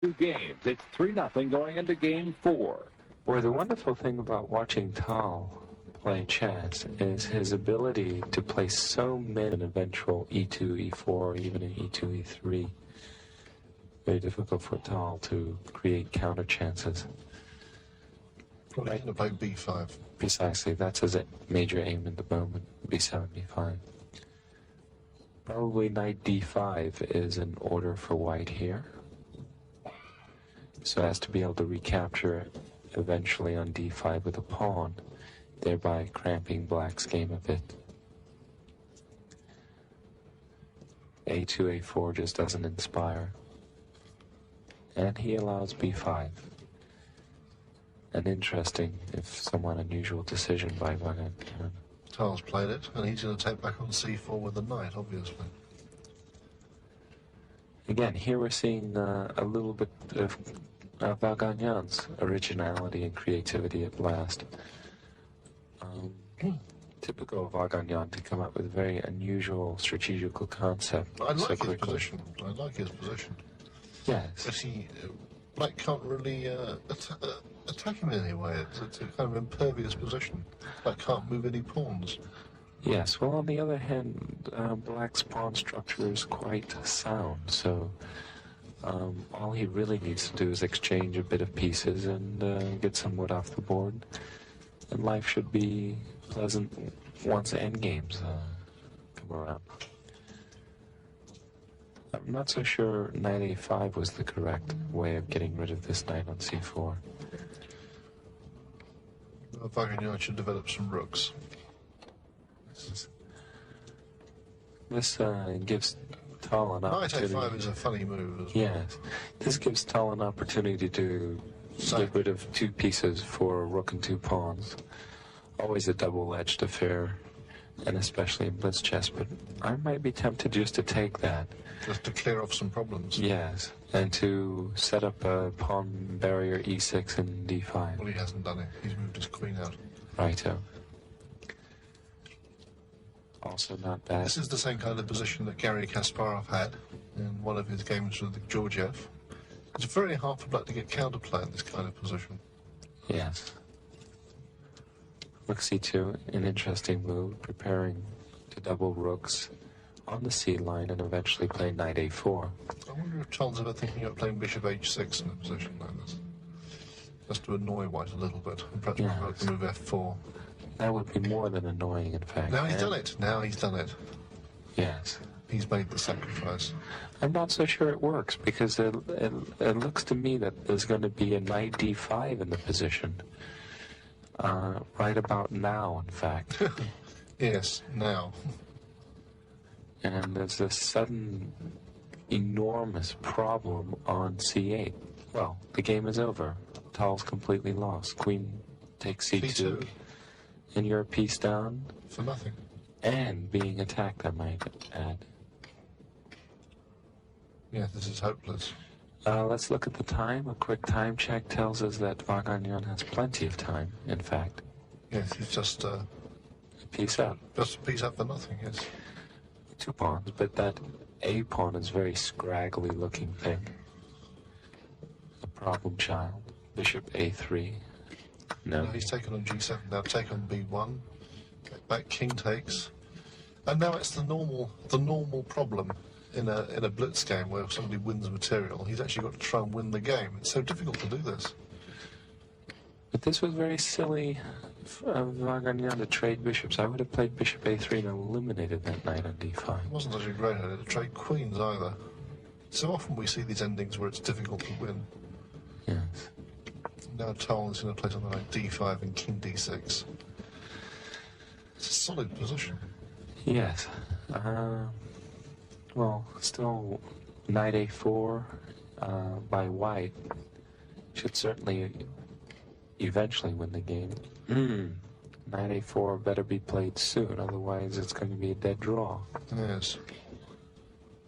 Two games. It's 3-0 going into game 4. Boy, the wonderful thing about watching Tal play chess is his ability to play so many an eventual e2, e4, or even an e2, e3. Very difficult for Tal to create counter chances. Probably going to play b5. Precisely, that's his major aim at the moment, b7, b5. Probably knight d5 is in order for white here, so as to be able to recapture it eventually on d5 with a pawn, thereby cramping black's game a bit. a2, a4 just doesn't inspire. And he allows b5. An interesting, if somewhat unusual, decision by Vaganian. Tal's played it, and he's going to take back on c4 with the knight, obviously. Again, here we're seeing a little bit of Vaganian's originality and creativity at last. Typical of Vaganian to come up with a very unusual strategical concept. I like his position. I like his position. Yes. But he, black can't really attack him in any way. It's a kind of impervious position. Black can't move any pawns. Yes, well, on the other hand, black's pawn structure is quite sound, so all he really needs to do is exchange a bit of pieces and get some wood off the board, and life should be pleasant once the endgames come around. I'm not so sure knight a5 was the correct way of getting rid of this knight on c4. Vaganian should develop some rooks. This gives Tal an opportunity. Knight a5 is a funny move as well. Yes, this gives Tal an opportunity to get rid of two pieces for a rook and two pawns. Always a double-edged affair, and especially in blitz chess, but I might be tempted just to take that. Just to clear off some problems. Yes, and to set up a pawn barrier e6 and d5. Well, he hasn't done it. He's moved his queen out. Righto. Also not bad. This is the same kind of position that Garry Kasparov had in one of his games with Georgiev. It's very hard for black to get counterplay in this kind of position. Yes. Rook c2, an interesting move, preparing to double rooks on the c line and eventually play knight a4. I wonder if Tal's ever thinking of playing bishop h6 in a position like this. Just to annoy white a little bit, and perhaps provoke the move f4. That would be more than annoying, in fact. Now he's done it. Now he's done it. Yes. He's made the sacrifice. I'm not so sure it works, because it looks to me that there's going to be a knight d5 in the position. Right about now, in fact. Yes, now. And there's a sudden, enormous problem on c8. Well, the game is over. Tal's completely lost. Queen takes c2. And you're a piece down. For nothing. And being attacked, I might add. Yeah, this is hopeless. Let's look at the time. A quick time check tells us that Vaganian has plenty of time, in fact. Yes, he's just a piece up. Just a piece up for nothing, yes. Two pawns, but that A pawn is a very scraggly looking thing. A problem child. Bishop A3. No. He's taken on G7, now take on B1. Back king takes. And now it's the normal problem in a blitz game where somebody wins material. He's actually got to try and win the game. It's so difficult to do this. But this was very silly of Vaganian to trade bishops. I would have played bishop A3 and eliminated that knight on D5. It wasn't such a great idea to trade queens either. So often we see these endings where it's difficult to win. Yes. Now Tal is going to play something like D5 and king D6. It's a solid position. Yes. Well, still knight A4 by white should certainly eventually win the game. Knight A4 better be played soon, otherwise it's going to be a dead draw. Yes.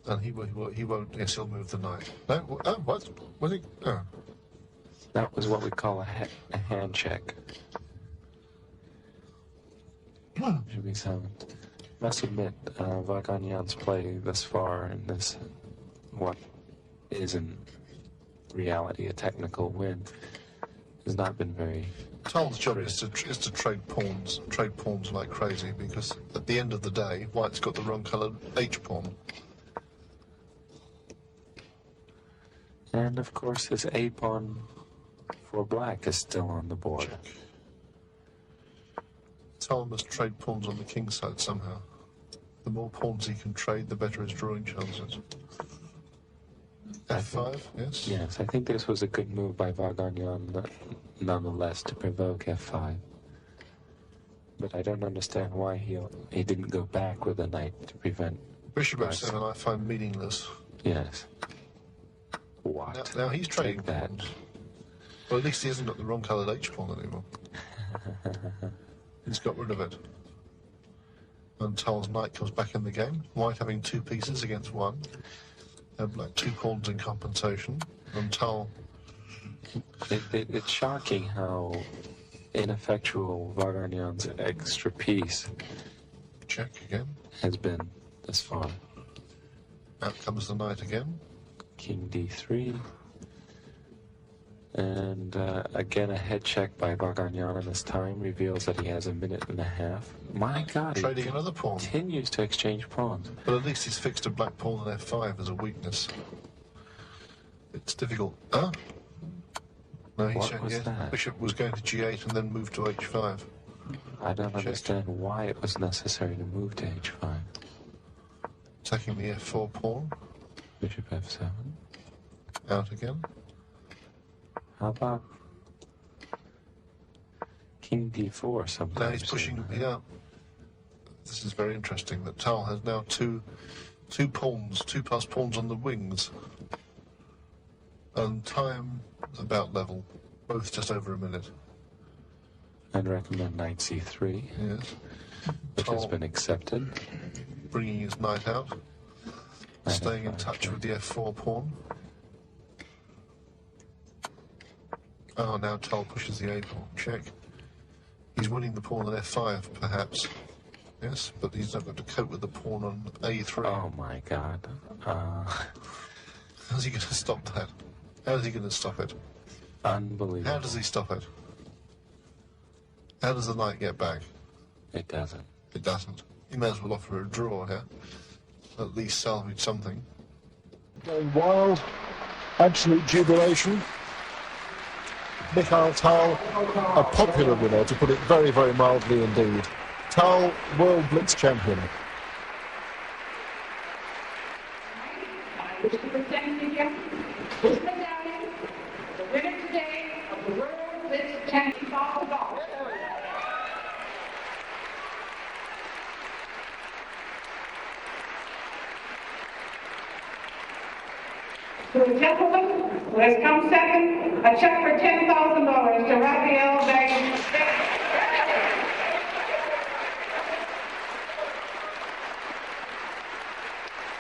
And he won't, yes, he'll move the knight. No, what? Was he? Oh. That was what we call a hand check. Should be silent. Must admit, Vaganian's play thus far in this, what is an reality a technical win has not been very... Tal's job is to trade pawns like crazy, because at the end of the day, white's got the wrong coloured H-pawn. And of course his A-pawn for black is still on the board. Check. Tal must trade pawns on the king side somehow. The more pawns he can trade, the better his drawing chances. F5, yes? Yes, I think this was a good move by Vaganian, nonetheless, to provoke F5. But I don't understand why he didn't go back with the knight to prevent... Bishop F7 I find meaningless. Yes. What? Now he's trading Take that. pawns. Well, at least he hasn't got the wrong coloured H-pawn anymore. He's got rid of it. And Tal's knight comes back in the game. White having 2 pieces against 1. And black 2 pawns in compensation. And Tal... It's shocking how ineffectual Vaganian's extra piece Check again. has been this far. Out comes the knight again. King D3. And again, a head check by Vaganian, and this time reveals that he has a minute and a half. My God, Trading he another pawn. continues to exchange pawns. But at least he's fixed a black pawn on F5 as a weakness. It's difficult. Huh? No, he's What was that? Bishop was going to G8 and then moved to H5. I don't Check. understand why it was necessary to move to H5. Attacking the F4 pawn. Bishop F7. Out again. How about King D4 sometimes? Now he's pushing, yeah. This is very interesting that Tal has now two pawns, 2+ pawns on the wings. And time about level, both just over a minute. I'd recommend knight C3, Yes. which has Tal been accepted. bringing his knight out, Knight staying in F5, touch check. with the F4 pawn. Oh, now Tal pushes the A pawn. Check. He's winning the pawn on F5, perhaps. Yes, but he's not got to cope with the pawn on A3. Oh my God. How's he going to stop that? How's he going to stop it? Unbelievable. How does he stop it? How does the knight get back? It doesn't. It doesn't. He may as well offer a draw here. At least salvage something. Going wild, absolute jubilation. Mikhail Tal, a popular winner, to put it very, very mildly indeed. Tal, World Blitz champion. I wish to present to you this medallion, the winner today of the World Blitz Championship of Golf. To the gentleman who has come second, a check for $10,000 to Rafael.